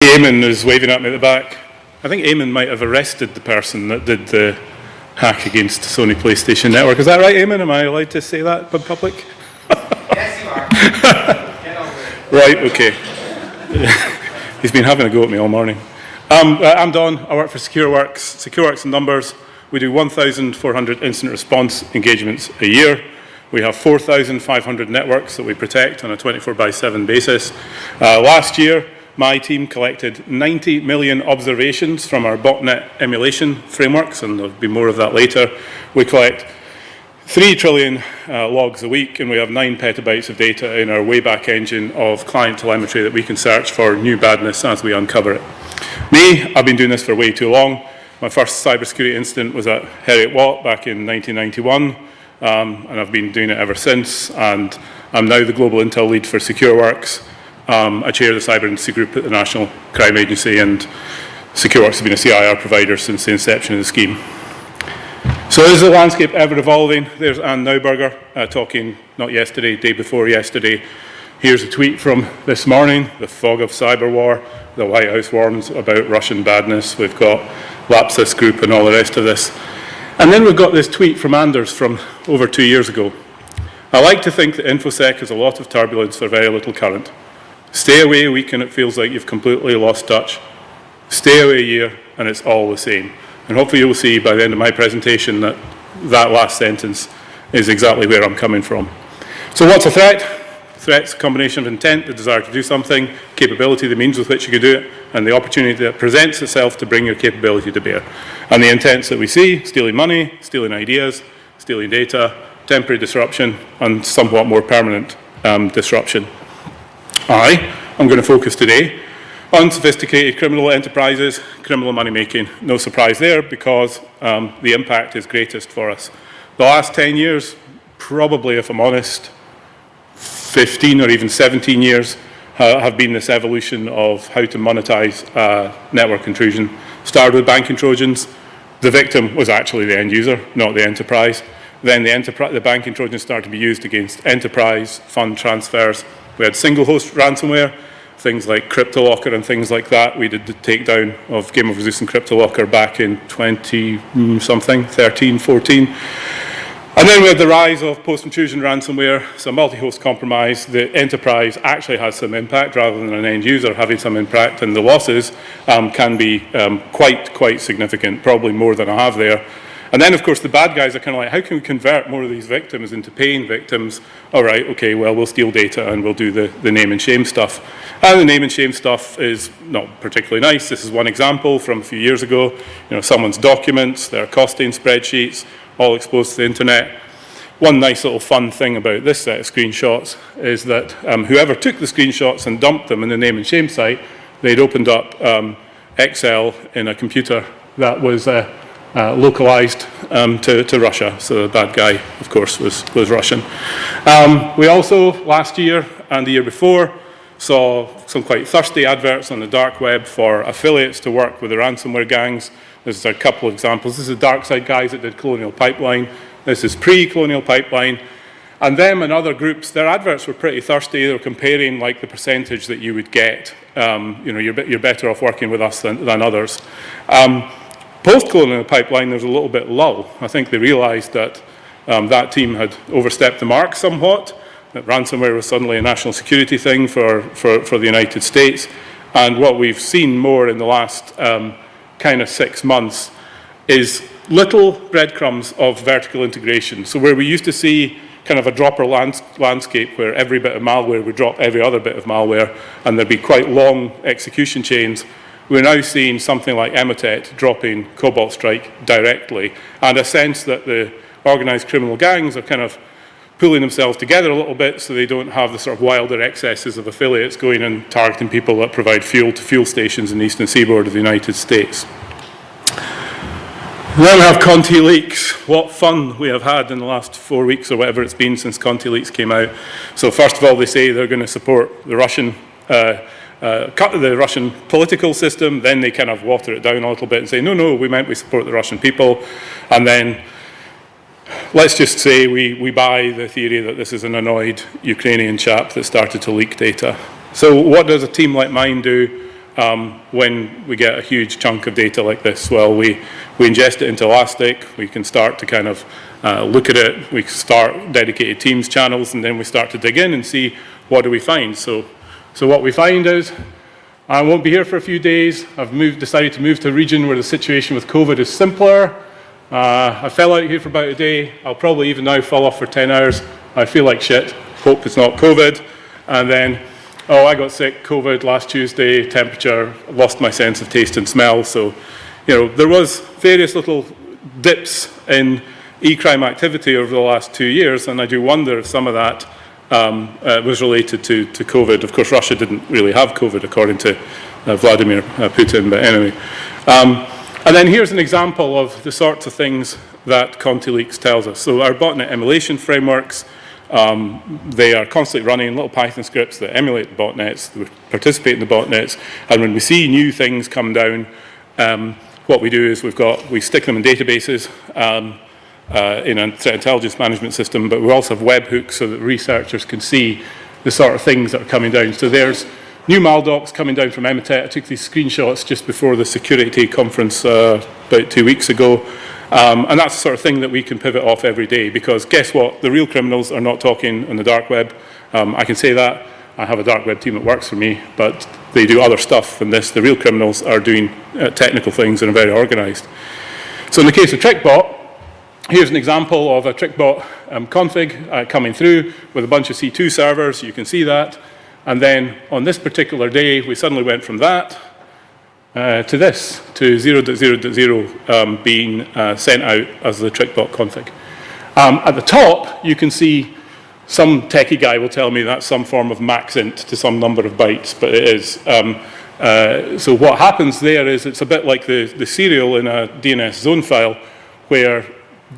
Eamon is waving at me at the back. I think Eamon might have arrested the person that did the hack against Sony PlayStation Network. Is that right, Eamon? Am I allowed to say that in public? Yes, you are. Get over it. Right, okay. He's been having a go at me all morning. I'm Don. I work for Secureworks. Secureworks in numbers. We do 1,400 incident response engagements a year. We have 4,500 networks that we protect on a 24/7 basis. Last year, my team collected 90 million observations from our botnet emulation frameworks, and there'll be more of that later. We collect 3 trillion logs a week, and we have 9 petabytes of data in our Wayback Engine of client telemetry that we can search for new badness as we uncover it. Me, I've been doing this for way too long. My first cybersecurity incident was at Heriot Watt back in 1991, and I've been doing it ever since, and I'm now the global intel lead for Secureworks. I chair the cyber industry group at the National Crime Agency, and Secureworks has been a CIR provider since the inception of the scheme. So is the landscape ever evolving? There's Ann Neuberger talking not yesterday, day before yesterday. Here's a tweet from this morning, the fog of cyber war. The White House warns about Russian badness. We've got Lapsus Group and all the rest of this. And then we've got this tweet from Anders from over 2 years ago. I like to think that InfoSec is a lot of turbulence for very little current. Stay away a week and it feels like you've completely lost touch. Stay away a year and it's all the same. And hopefully you'll see by the end of my presentation that that last sentence is exactly where I'm coming from. So what's a threat? Threat's a combination of intent, the desire to do something, capability, the means with which you can do it, and the opportunity that presents itself to bring your capability to bear. And the intents that we see, stealing money, stealing ideas, stealing data, temporary disruption, and somewhat more permanent disruption. I'm going to focus today on sophisticated criminal enterprises, criminal money making. No surprise there, because the impact is greatest for us. The last 10 years, probably, if I'm honest, 15 or even 17 years have been this evolution of how to monetize network intrusion. Started with banking Trojans. The victim was actually the end user, not the enterprise. Then the banking Trojans started to be used against enterprise fund transfers. We had single host ransomware, things like CryptoLocker and things like that. We did the takedown of Game of Zeus and CryptoLocker back in 20-something, 13, 14. And then we had the rise of post-intrusion ransomware, so multi-host compromise. The enterprise actually has some impact rather than an end user having some impact, and the losses can be quite significant, probably more than I have there. And then, of course, the bad guys are kind of like, how can we convert more of these victims into paying victims? All right, okay, well, we'll steal data and we'll do the name and shame stuff. And the name and shame stuff is not particularly nice. This is one example from a few years ago. You know, someone's documents, their costing spreadsheets, all exposed to the internet. One nice little fun thing about this set of screenshots is that whoever took the screenshots and dumped them in the name and shame site, they'd opened up Excel in a computer that was localized to Russia. So the bad guy, of course, was Russian. We also, last year and the year before, saw some quite thirsty adverts on the dark web for affiliates to work with the ransomware gangs. This is a couple of examples. This is the dark side guys that did Colonial Pipeline. This is pre-Colonial Pipeline. And them and other groups, their adverts were pretty thirsty. They were comparing like the percentage that you would get. You know, you're better off working with us than others. Post-Colonial Pipeline, there's a little bit lull. I think they realized that that team had overstepped the mark somewhat, that ransomware was suddenly a national security thing for the United States. And what we've seen more in the last kind of 6 months is little breadcrumbs of vertical integration. So where we used to see kind of a dropper landscape where every bit of malware would drop every other bit of malware, and there'd be quite long execution chains, we're now seeing something like Emotet dropping Cobalt Strike directly, and a sense that the organized criminal gangs are kind of pulling themselves together a little bit so they don't have the sort of wilder excesses of affiliates going and targeting people that provide fuel to fuel stations in the eastern seaboard of the United States. Then we have Conti leaks. What fun we have had in the last 4 weeks or whatever it's been since Conti leaks came out. So first of all, they say they're going to support the Russian political system. Then they kind of water it down a little bit and say, no, we support the Russian people. And then let's just say we buy the theory that this is an annoyed Ukrainian chap that started to leak data. So what does a team like mine do? when we get a huge chunk of data like this? Well, we ingest it into Elastic. We can start to kind of look at it. We start dedicated Teams channels, and then we start to dig in and see what do we find. So what we find is, I won't be here for a few days. I've decided to move to a region where the situation with COVID is simpler. I fell out here for about a day. I'll probably even now fall off for 10 hours. I feel like shit. Hope it's not COVID. And then, oh, I got sick, COVID last Tuesday, temperature, lost my sense of taste and smell. So, there was various little dips in e-crime activity over the last 2 years, and I do wonder if some of that was related to COVID. Of course, Russia didn't really have COVID, according to Vladimir Putin, but anyway. And then here's an example of the sorts of things that Conti Leaks tells us. So our botnet emulation frameworks, they are constantly running little Python scripts that emulate the botnets, that participate in the botnets, and when we see new things come down, what we do is we stick them in databases in a threat intelligence management system, but we also have webhooks so that researchers can see the sort of things that are coming down. So there's new maldocs coming down from Emitet. I took these screenshots just before the security conference about 2 weeks ago. And that's the sort of thing that we can pivot off every day, because guess what? The real criminals are not talking on the dark web. I can say that. I have a dark web team that works for me, but they do other stuff than this. The real criminals are doing technical things and are very organized. So in the case of TrickBot, here's an example of a TrickBot config coming through with a bunch of C2 servers. You can see that. And then on this particular day, we suddenly went from that to this, to 0.0.0 being sent out as the TrickBot config. At the top, you can see some techie guy will tell me that's some form of maxint to some number of bytes, but it is. So what happens there is it's a bit like the serial in a DNS zone file, where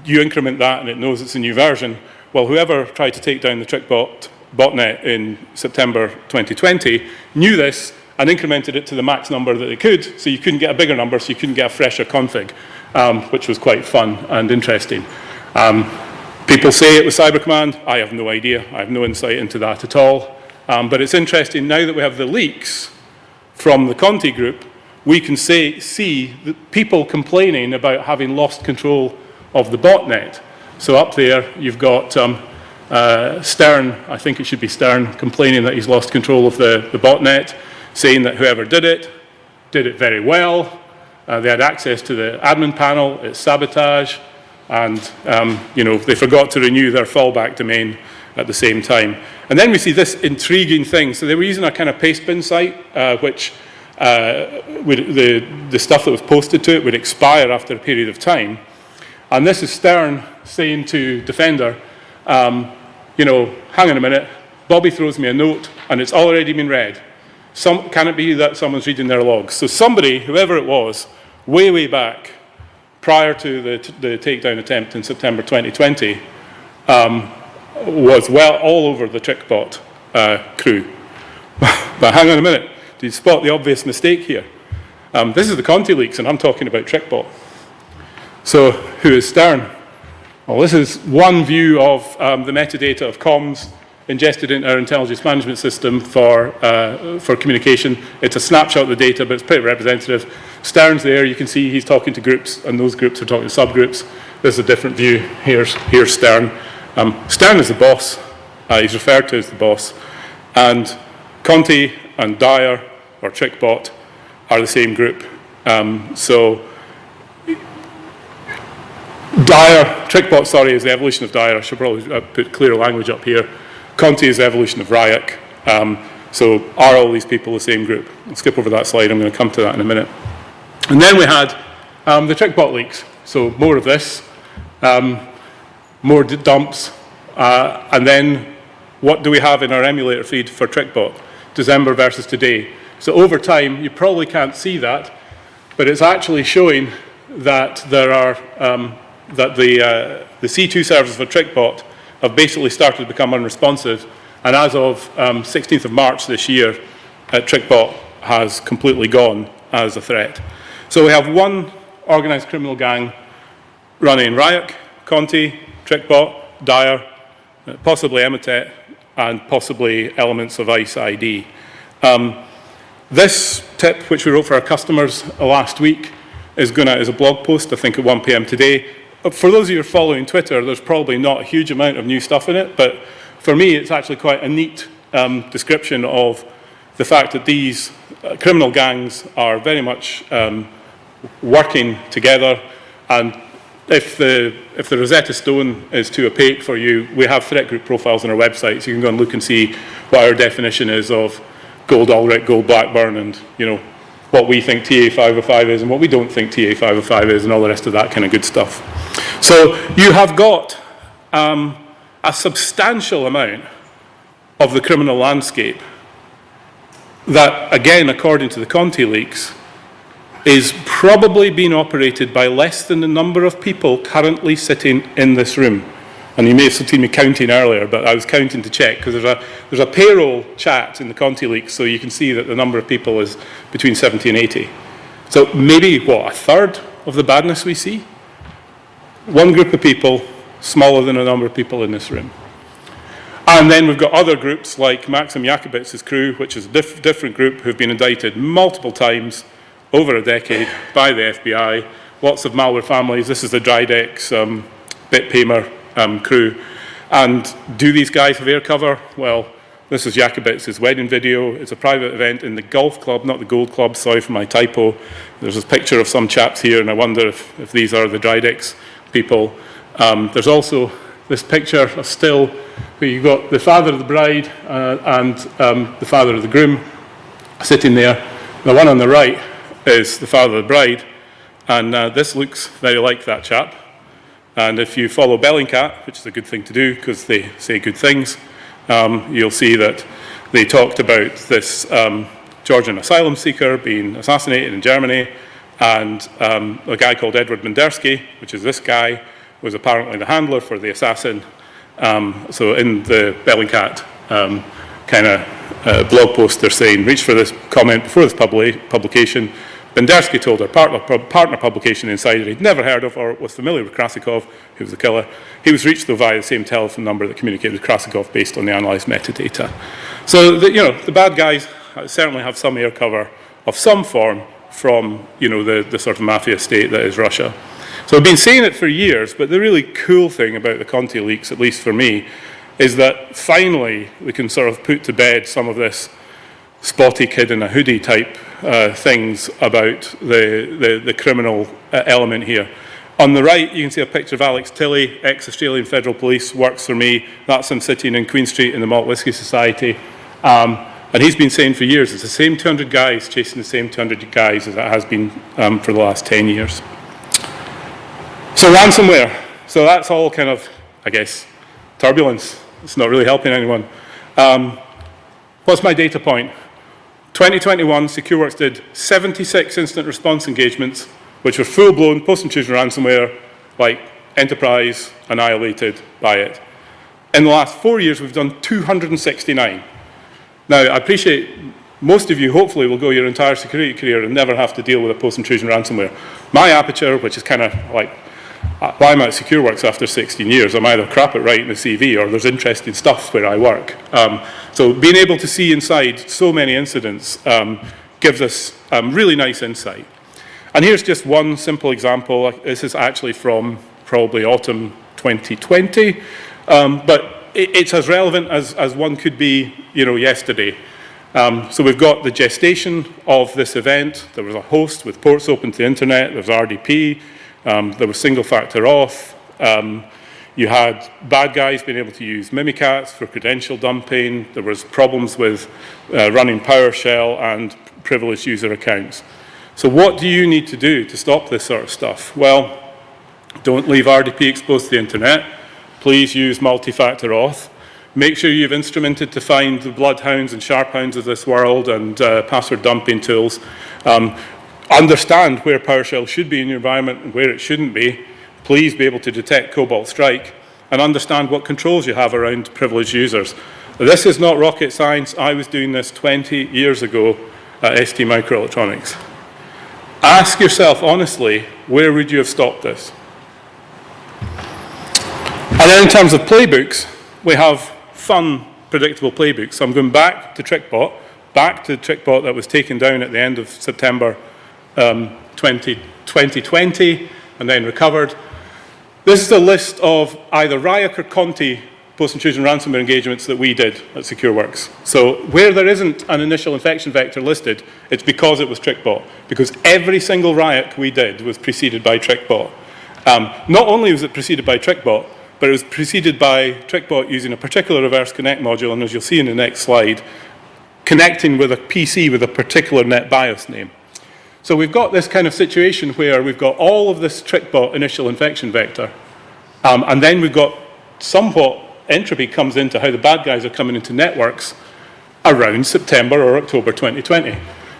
you increment that and it knows it's a new version. Well, whoever tried to take down the TrickBot botnet in September 2020 knew this and incremented it to the max number that it could, so you couldn't get a bigger number, so you couldn't get a fresher config, which was quite fun and interesting. People say it was Cyber Command. I have no idea. I have no insight into that at all. But it's interesting, now that we have the leaks from the Conti group, we can see the people complaining about having lost control of the botnet. So up there, you've got Stern, I think it should be Stern, complaining that he's lost control of the botnet, saying that whoever did it very well. They had access to the admin panel, it's sabotage, and they forgot to renew their fallback domain at the same time. And then we see this intriguing thing. So they were using a kind of pastebin site, which the stuff that was posted to it would expire after a period of time. And this is Stern saying to Defender, hang on a minute, Bobby throws me a note and it's already been read. Can it be that someone's reading their logs? So somebody, whoever it was, way back, prior to the takedown attempt in September 2020, was well all over the TrickBot crew. But hang on a minute, did you spot the obvious mistake here? This is the Conti leaks, and I'm talking about TrickBot. So who is Stern? Well, this is one view of the metadata of comms ingested into our intelligence management system for communication. It's a snapshot of the data, but it's pretty representative. Stern's there. You can see he's talking to groups, and those groups are talking to subgroups. This is a different view. Here's Stern. Stern is the boss. He's referred to as the boss. And Conti and Dyer, or TrickBot, are the same group. TrickBot, is the evolution of Dyer. I should probably put clearer language up here. Conti is the evolution of Ryuk. So are all these people the same group? I'll skip over that slide. I'm going to come to that in a minute. And then we had the TrickBot leaks. So more of this, more dumps. And then what do we have in our emulator feed for TrickBot? December versus today. So over time, you probably can't see that, but it's actually showing that there are that the C2 servers for TrickBot have basically started to become unresponsive, and as of 16th of March this year, TrickBot has completely gone as a threat. So we have one organized criminal gang running Ryuk, Conti, TrickBot, Dyer, possibly Emitet, and possibly elements of ICE ID. This tip, which we wrote for our customers last week, is going out as a blog post, I think at 1 p.m. today. For those of you who are following Twitter, there's probably not a huge amount of new stuff in it, but for me, it's actually quite a neat description of the fact that these criminal gangs are very much working together, and if the Rosetta Stone is too opaque for you, we have threat group profiles on our website, so you can go and look and see what our definition is of gold Ulrich, gold Blackburn, and what we think TA505 is and what we don't think TA505 is, and all the rest of that kind of good stuff. So you have got a substantial amount of the criminal landscape that, again, according to the Conti leaks, is probably being operated by less than the number of people currently sitting in this room. And you may have seen me counting earlier, but I was counting to check, because there's a payroll chat in the Conti leaks, so you can see that the number of people is between 70 and 80. So maybe, what, a third of the badness we see? One group of people, smaller than the number of people in this room. And then we've got other groups like Maxim Jakobitz's crew, which is a different group who've been indicted multiple times over a decade by the FBI. Lots of malware families. This is the Drydex, BitPaymer crew. And do these guys have air cover? Well, this is Jakobitz's wedding video. It's a private event in the golf club, not the Gold Club. Sorry for my typo. There's a picture of some chaps here, and I wonder if these are the Drydex people. There's also this picture of still where you've got the father of the bride and the father of the groom sitting there. The one on the right is the father of the bride, and this looks very like that chap. And if you follow Bellingcat, which is a good thing to do because they say good things, you'll see that they talked about this Georgian asylum seeker being assassinated in Germany, and a guy called Edward Mendersky, which is this guy, was apparently the handler for the assassin. So in the Bellingcat kind of blog post, they're saying, reach for this comment before this publication. Bendersky told our partner publication Insider he'd never heard of or was familiar with Krasikov, who was the killer. He was reached, though, via the same telephone number that communicated with Krasikov based on the analysed metadata. So, the bad guys certainly have some air cover of some form from, the sort of mafia state that is Russia. So I've been saying it for years, but the really cool thing about the Conti leaks, at least for me, is that finally we can sort of put to bed some of this spotty kid in a hoodie type things about the criminal element here. On the right, you can see a picture of Alex Tilley, ex-Australian Federal Police, works for me. That's him sitting in Queen Street in the Malt Whisky Society. And he's been saying for years, it's the same 200 guys chasing the same 200 guys as it has been for the last 10 years. So ransomware. So that's all kind of, I guess, turbulence. It's not really helping anyone. What's my data point? 2021, Secureworks did 76 incident response engagements, which were full-blown post-intrusion ransomware, like enterprise annihilated by it. In the last 4 years, we've done 269. Now, I appreciate most of you, hopefully, will go your entire security career and never have to deal with a post-intrusion ransomware. My aperture, which is kind of like, why am I at Secureworks after 16 years? I'm either crap at writing the CV or there's interesting stuff where I work. So being able to see inside so many incidents gives us really nice insight. And here's just one simple example. This is actually from probably autumn 2020, but it's as relevant as one could be, yesterday. So we've got the gestation of this event. There was a host with ports open to the internet. There was RDP. There was single-factor auth. You had bad guys being able to use Mimikatz for credential dumping. There was problems with running PowerShell and privileged user accounts. So what do you need to do to stop this sort of stuff? Well, don't leave RDP exposed to the internet. Please use multi-factor auth. Make sure you've instrumented to find the bloodhounds and sharphounds of this world and password dumping tools. Understand where PowerShell should be in your environment and where it shouldn't be. Please be able to detect Cobalt Strike and understand what controls you have around privileged users. This is not rocket science. I was doing this 20 years ago at ST Microelectronics. Ask yourself honestly, where would you have stopped this? And then in terms of playbooks, we have fun, predictable playbooks. So I'm going back to TrickBot. back to the TrickBot that was taken down at the end of September 2020 and then recovered. This is a list of either Ryuk or Conti post-intrusion ransomware engagements that we did at Secureworks. So where there isn't an initial infection vector listed, it's because it was TrickBot, because every single Ryuk we did was preceded by TrickBot. Not only was it preceded by TrickBot, but it was preceded by TrickBot using a particular reverse connect module, and as you'll see in the next slide, connecting with a PC with a particular NetBIOS name. So we've got this kind of situation where we've got all of this TrickBot initial infection vector, and then we've got somewhat entropy comes into how the bad guys are coming into networks around September or October 2020.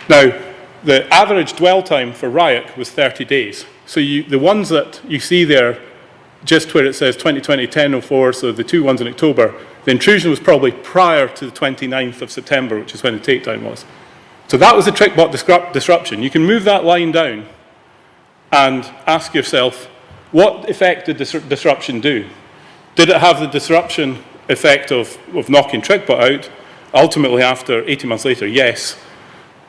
Now, the average dwell time for Ryuk was 30 days. So the ones that you see there, just where it says 2020-10-04, so the two ones in October, the intrusion was probably prior to the 29th of September, which is when the takedown was. So that was the TrickBot disruption. You can move that line down and ask yourself, what effect did this disruption do? Did it have the disruption effect of knocking TrickBot out? Ultimately, after 18 months later, yes.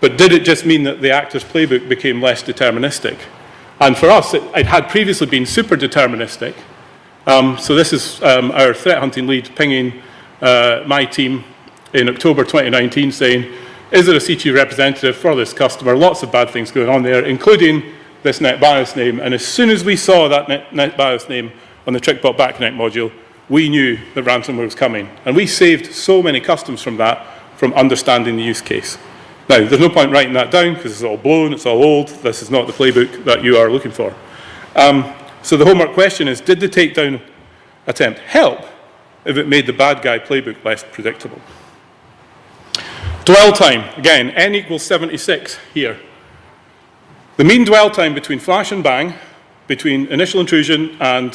But did it just mean that the actor's playbook became less deterministic? And for us, it had previously been super deterministic. So this is our threat hunting lead pinging my team in October 2019 saying, is there a CTU representative for this customer? Lots of bad things going on there, including this NetBIOS name. And as soon as we saw that NetBIOS name on the TrickBot backconnect module, we knew that ransomware was coming. And we saved so many customers from that, from understanding the use case. Now, there's no point writing that down because it's all blown, it's all old. This is not the playbook that you are looking for. So the homework question is, did the takedown attempt help if it made the bad guy playbook less predictable? Dwell time, again, n equals 76 here. The mean dwell time between flash and bang, between initial intrusion and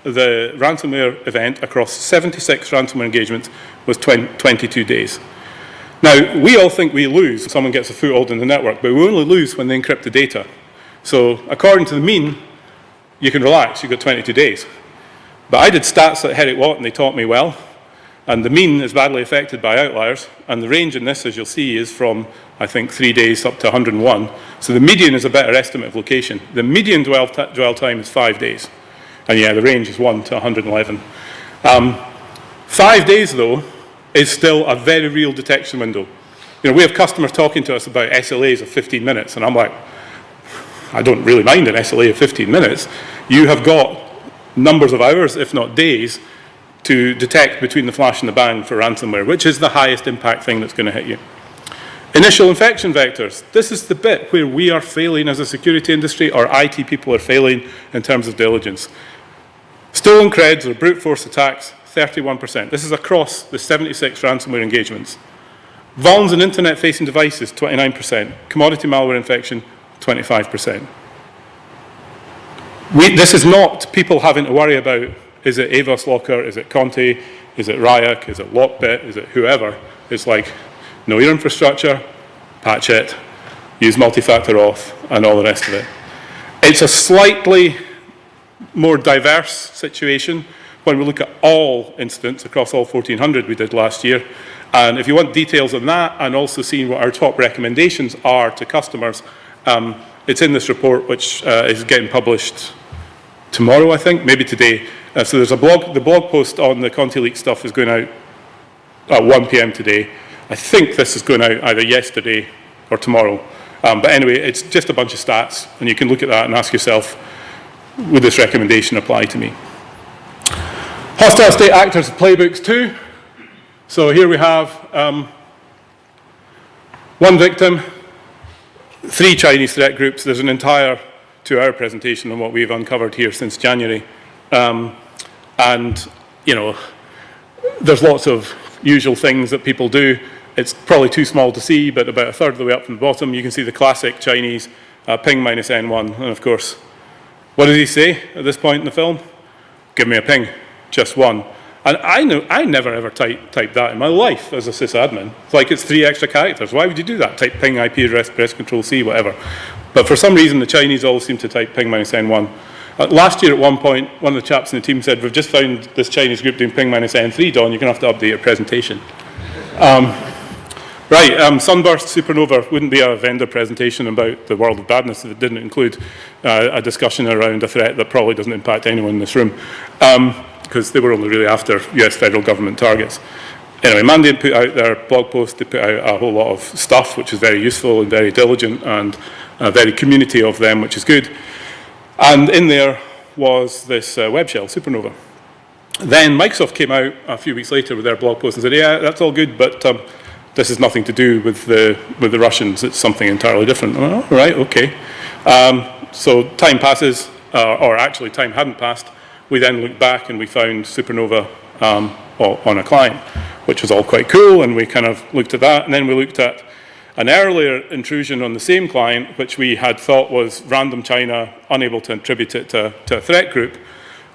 the ransomware event across 76 ransomware engagements was 22 days. Now, we all think we lose if someone gets a foothold in the network, but we only lose when they encrypt the data. So according to the mean, you can relax, you've got 22 days. But I did stats at Herrick Watt and they taught me well, and the mean is badly affected by outliers, and the range in this, as you'll see, is from, I think, 3 days up to 101. So the median is a better estimate of location. The median dwell time is 5 days. And yeah, the range is 1 to 111. 5 days, though, is still a very real detection window. You know, we have customers talking to us about SLAs of 15 minutes, and I'm like, I don't really mind an SLA of 15 minutes. You have got numbers of hours, if not days, to detect between the flash and the bang for ransomware, which is the highest impact thing that's going to hit you. Initial infection vectors. This is the bit where we are failing as a security industry, or IT people are failing in terms of diligence. Stolen creds or brute force attacks, 31%. This is across the 76 ransomware engagements. Vulns and internet-facing devices, 29%. Commodity malware infection, 25%. This is not people having to worry about, is it Avos Locker, is it Conti, is it Ryuk, is it Lockbit, is it whoever. It's like, know your infrastructure, patch it, use multi-factor auth, and all the rest of it. It's a slightly more diverse situation when we look at all incidents across all 1,400 we did last year. And if you want details on that and also seeing what our top recommendations are to customers, it's in this report, which is getting published tomorrow, I think, maybe today. So there's the blog post on the Conti leak stuff is going out at 1 p.m. today. I think this is going out either yesterday or tomorrow. But anyway, it's just a bunch of stats, and you can look at that and ask yourself, would this recommendation apply to me? Hostile state actors playbooks too. So here we have one victim, 3 Chinese threat groups. There's an entire 2-hour presentation on what we've uncovered here since January. And, you know, there's lots of usual things that people do. It's probably too small to see, but about a third of the way up from the bottom, you can see the classic Chinese ping minus N1. And of course, what does he say at this point in the film? Give me a ping, just one. And I never ever typed that in my life as a sysadmin. It's like it's 3 extra characters. Why would you do that? Type ping IP address, press Control C, whatever. But for some reason, the Chinese all seem to type ping minus N1. Last year at one point, one of the chaps in the team said, we've just found this Chinese group doing ping minus N3, Don, you're going to have to update your presentation. Right, Sunburst Supernova wouldn't be a vendor presentation about the world of badness if it didn't include a discussion around a threat that probably doesn't impact anyone in this room, because they were only really after US federal government targets. Anyway, Mandiant put out their blog post. They put out a whole lot of stuff, which is very useful and very diligent, and a very community of them, which is good. And in there was this web shell, Supernova. Then Microsoft came out a few weeks later with their blog post and said, yeah, that's all good, but this has nothing to do with the Russians. It's something entirely different. Oh, right, okay. So time passes, or actually time hadn't passed. We then looked back and we found Supernova on a client, which was all quite cool, and we kind of looked at that, and then we looked at an earlier intrusion on the same client, which we had thought was random China, unable to attribute it to a threat group.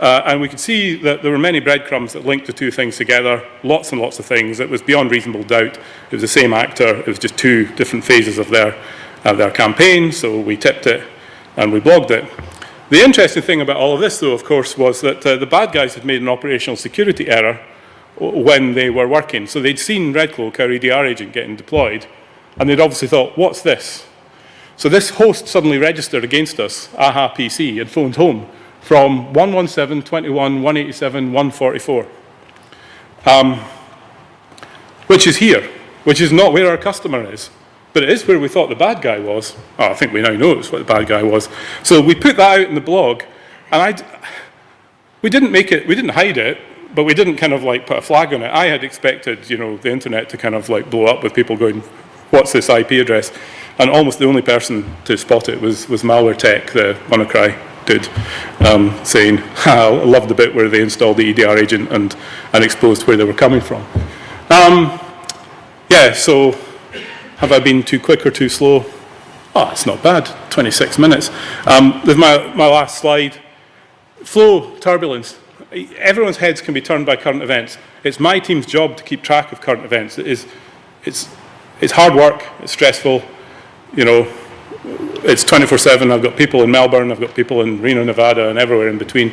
And we could see that there were many breadcrumbs that linked the two things together, lots and lots of things. It was beyond reasonable doubt. It was the same actor. It was just two different phases of their campaign, so we tipped it and we blogged it. The interesting thing about all of this, though, of course, was that the bad guys had made an operational security error when they were working. So they'd seen Redcloak, our EDR agent, getting deployed, and they'd obviously thought, what's this? So this host suddenly registered against us, AHA PC, and phoned home from 117, 21, 187, 144, which is here, which is not where our customer is, but it is where we thought the bad guy was. Oh, I think we now know it's what the bad guy was. So we put that out in the blog, and we didn't hide it, but we didn't kind of like put a flag on it. I had expected, you know, the internet to kind of like blow up with people going, what's this IP address? And almost the only person to spot it was Malware Tech, the WannaCry dude, saying, I love the bit where they installed the EDR agent and exposed where they were coming from. Yeah, so have I been too quick or too slow? Oh, it's not bad, 26 minutes. There's my last slide. Flow turbulence. Everyone's heads can be turned by current events. It's my team's job to keep track of current events. It's hard work, it's stressful, you know, it's 24/7. I've got people in Melbourne, I've got people in Reno, Nevada, and everywhere in between.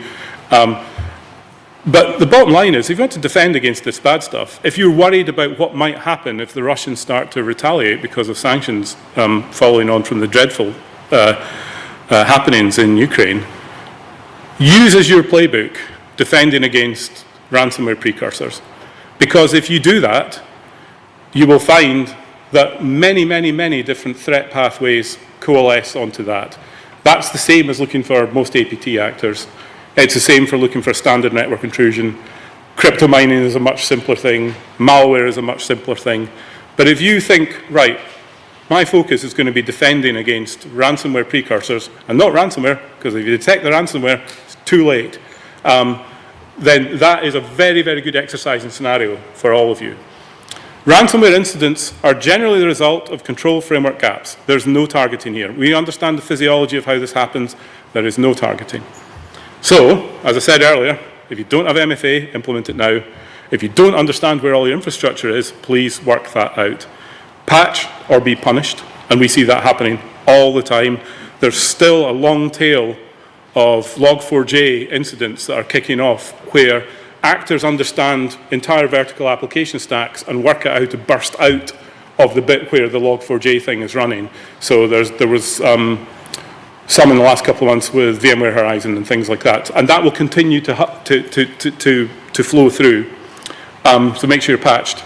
But the bottom line is, if you want to defend against this bad stuff, if you're worried about what might happen if the Russians start to retaliate because of sanctions following on from the dreadful happenings in Ukraine, use as your playbook defending against ransomware precursors. Because if you do that, you will find that many, many, many different threat pathways coalesce onto that. That's the same as looking for most APT actors. It's the same for looking for standard network intrusion. Crypto mining is a much simpler thing. Malware is a much simpler thing. But if you think, right, my focus is going to be defending against ransomware precursors, and not ransomware, because if you detect the ransomware, it's too late, then that is a very, very good exercising scenario for all of you. Ransomware incidents are generally the result of control framework gaps. There's no targeting here. We understand the physiology of how this happens. There is no targeting. So, as I said earlier, if you don't have MFA, implement it now. If you don't understand where all your infrastructure is, please work that out. Patch or be punished, and we see that happening all the time. There's still a long tail of Log4j incidents that are kicking off where actors understand entire vertical application stacks and work out how to burst out of the bit where the Log4j thing is running. So there was some in the last couple of months with VMware Horizon and things like that, and that will continue to flow through. So make sure you're patched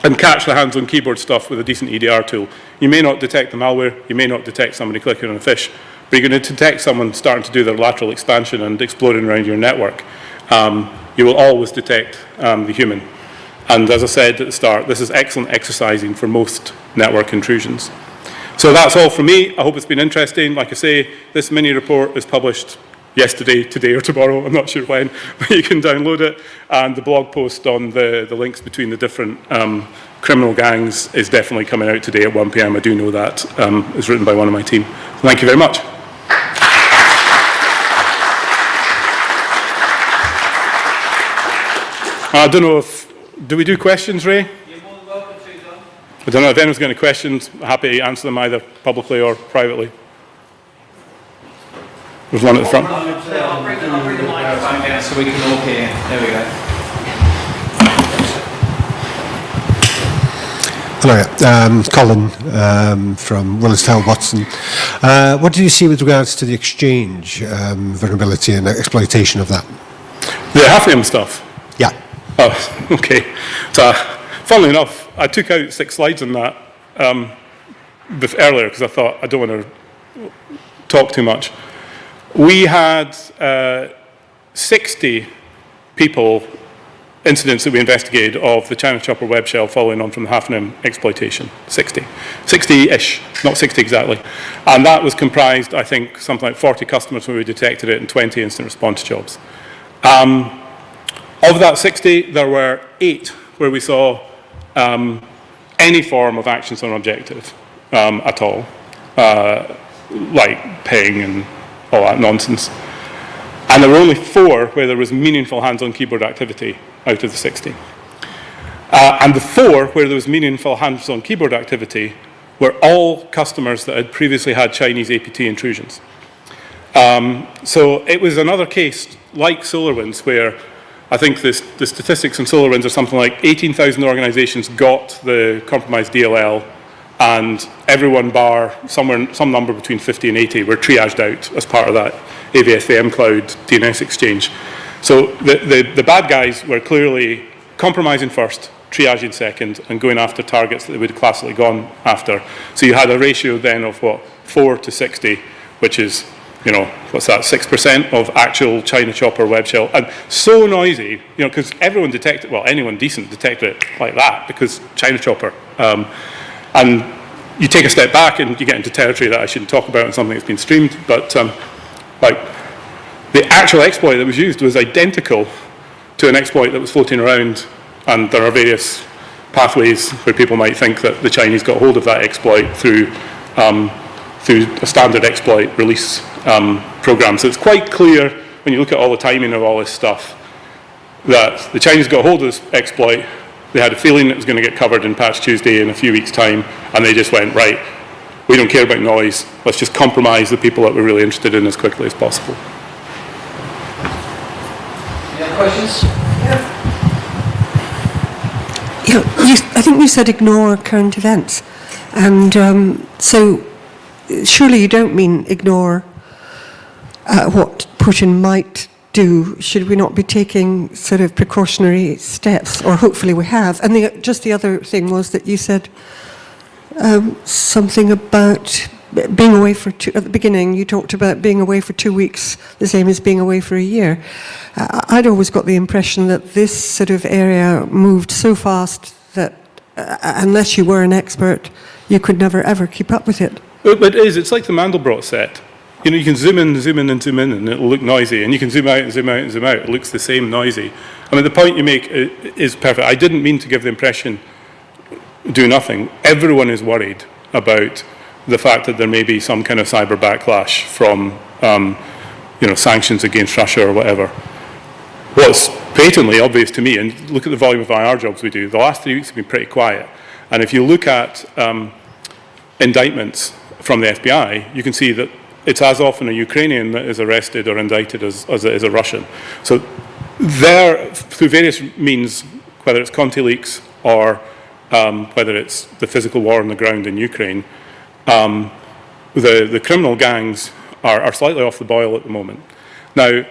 and catch the hands-on keyboard stuff with a decent EDR tool. You may not detect the malware, you may not detect somebody clicking on a fish, but you're going to detect someone starting to do their lateral expansion and exploding around your network. You will always detect the human. And as I said at the start, this is excellent exercising for most network intrusions. So that's all from me. I hope it's been interesting. Like I say, this mini report is published yesterday, today, or tomorrow. I'm not sure when, but you can download it. And the blog post on the links between the different criminal gangs is definitely coming out today at 1 p.m. I do know that. It's written by one of my team. Thank you very much. I don't know if, do we do questions, Ray? You're more than welcome to, John. I don't know if anyone's got any questions. Happy to answer them either publicly or privately. There's one at the front. I'll bring the microphone down so we can all hear. There we go. Hello, Colin from Willis Towell Watson. What do you see with regards to the exchange vulnerability and exploitation of that? The Hafnium stuff. Yeah. Oh, okay. So, funnily enough, I took out 6 slides on that earlier because I thought I don't want to talk too much. We had 60 incidents that we investigated of the China Chopper web shell following on from the Hafnium exploitation. 60-ish, not 60 exactly. And that was comprised, I think, something like 40 customers where we detected it and 20 incident response jobs. Of that 60, there were 8 where we saw any form of actions on objective at all, like ping and all that nonsense. And there were only 4 where there was meaningful hands-on keyboard activity out of the 60. And the 4 where there was meaningful hands-on keyboard activity were all customers that had previously had Chinese APT intrusions. So it was another case like SolarWinds where I think the statistics in SolarWinds are something like 18,000 organizations got the compromised DLL and everyone bar some number between 50 and 80 were triaged out as part of that AVS VM Cloud DNS exchange. So the bad guys were clearly compromising first, triaging second, and going after targets that they would have classically gone after. So you had a ratio then of 4 to 60, which is, what's that, 6% of actual China Chopper web shell. And so noisy, because everyone detected, well, anyone decent detected it like that because China Chopper. And you take a step back and you get into territory that I shouldn't talk about and something that's been streamed, but the actual exploit that was used was identical to an exploit that was floating around, and there are various pathways where people might think that the Chinese got hold of that exploit through a standard exploit release program. So it's quite clear when you look at all the timing of all this stuff that the Chinese got hold of this exploit, they had a feeling it was going to get covered in Patch Tuesday in a few weeks' time, and they just went, right, we don't care about noise, let's just compromise the people that we're really interested in as quickly as possible. Questions? Yeah, I think you said ignore current events. And so surely you don't mean ignore what Putin might do. Should we not be taking sort of precautionary steps? Or hopefully we have. And just the other thing was that you said something about being away for at the beginning, you talked about being away for 2 weeks, the same as being away for a year. I'd always got the impression that this sort of area moved so fast that unless you were an expert, you could never, ever keep up with it. But it is. It's like the Mandelbrot set. You can zoom in, and zoom in, and it'll look noisy. And you can zoom out, and zoom out, and zoom out. It looks the same noisy. I mean, the point you make is perfect. I didn't mean to give the impression, do nothing. Everyone is worried about the fact that there may be some kind of cyber backlash from, sanctions against Russia or whatever. What's patently obvious to me, and look at the volume of IR jobs we do, the last 3 weeks have been pretty quiet. And if you look at indictments from the FBI, you can see that it's as often a Ukrainian that is arrested or indicted as it is a Russian. So there, through various means, whether it's Conti leaks or whether it's the physical war on the ground in Ukraine, the criminal gangs are slightly off the boil at the moment. Now,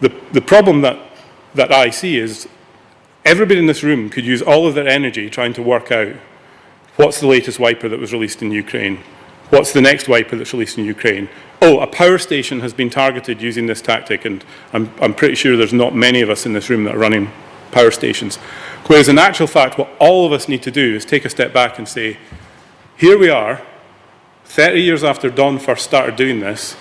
the problem that I see is everybody in this room could use all of their energy trying to work out what's the latest wiper that was released in Ukraine, what's the next wiper that's released in Ukraine. Oh, a power station has been targeted using this tactic, and I'm pretty sure there's not many of us in this room that are running power stations. Whereas in actual fact, what all of us need to do is take a step back and say, here we are, 30 years after Don first started doing this,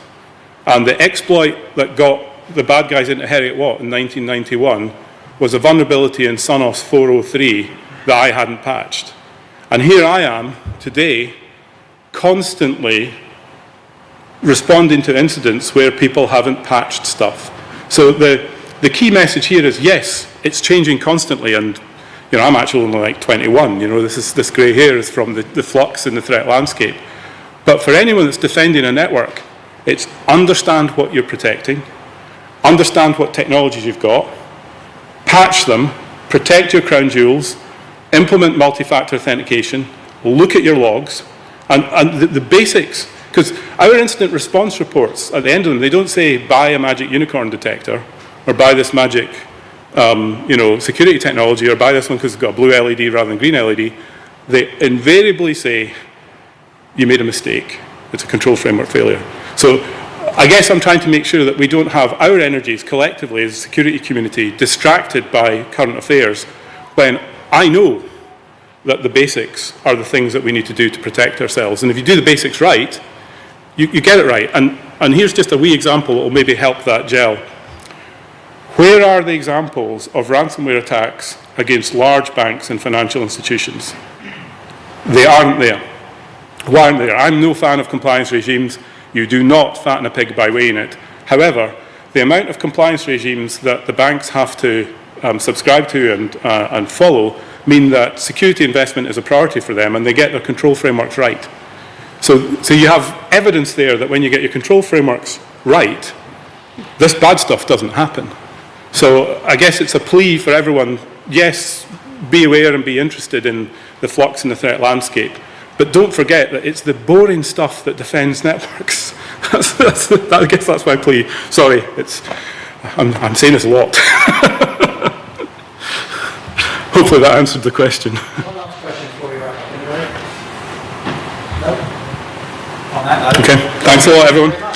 and the exploit that got the bad guys into Heriot Watt in 1991 was a vulnerability in Sonos 403 that I hadn't patched. And here I am today, constantly responding to incidents where people haven't patched stuff. So the key message here is, yes, it's changing constantly, and I'm actually only like 21. This grey hair is from the flux in the threat landscape. But for anyone that's defending a network, it's understand what you're protecting, understand what technologies you've got, patch them, protect your crown jewels, implement multi-factor authentication, look at your logs, and the basics, because our incident response reports, at the end of them, they don't say buy a magic unicorn detector, or buy this magic security technology, or buy this one because it's got a blue LED rather than green LED. They invariably say, you made a mistake. It's a control framework failure. So I guess I'm trying to make sure that we don't have our energies collectively as a security community distracted by current affairs when I know that the basics are the things that we need to do to protect ourselves. And if you do the basics right, you get it right. And here's just a wee example that will maybe help that gel. Where are the examples of ransomware attacks against large banks and financial institutions? They aren't there. Why aren't they? I'm no fan of compliance regimes. You do not fatten a pig by weighing it. However, the amount of compliance regimes that the banks have to subscribe to and follow mean that security investment is a priority for them and they get their control frameworks right. So you have evidence there that when you get your control frameworks right, this bad stuff doesn't happen. So I guess it's a plea for everyone, yes, be aware and be interested in the flux in the threat landscape, but don't forget that it's the boring stuff that defends networks. I guess that's my plea. Sorry, I'm saying this a lot. Hopefully that answered the question. One last question before we wrap up. Anybody? No? On that note. Okay, thanks a lot, everyone.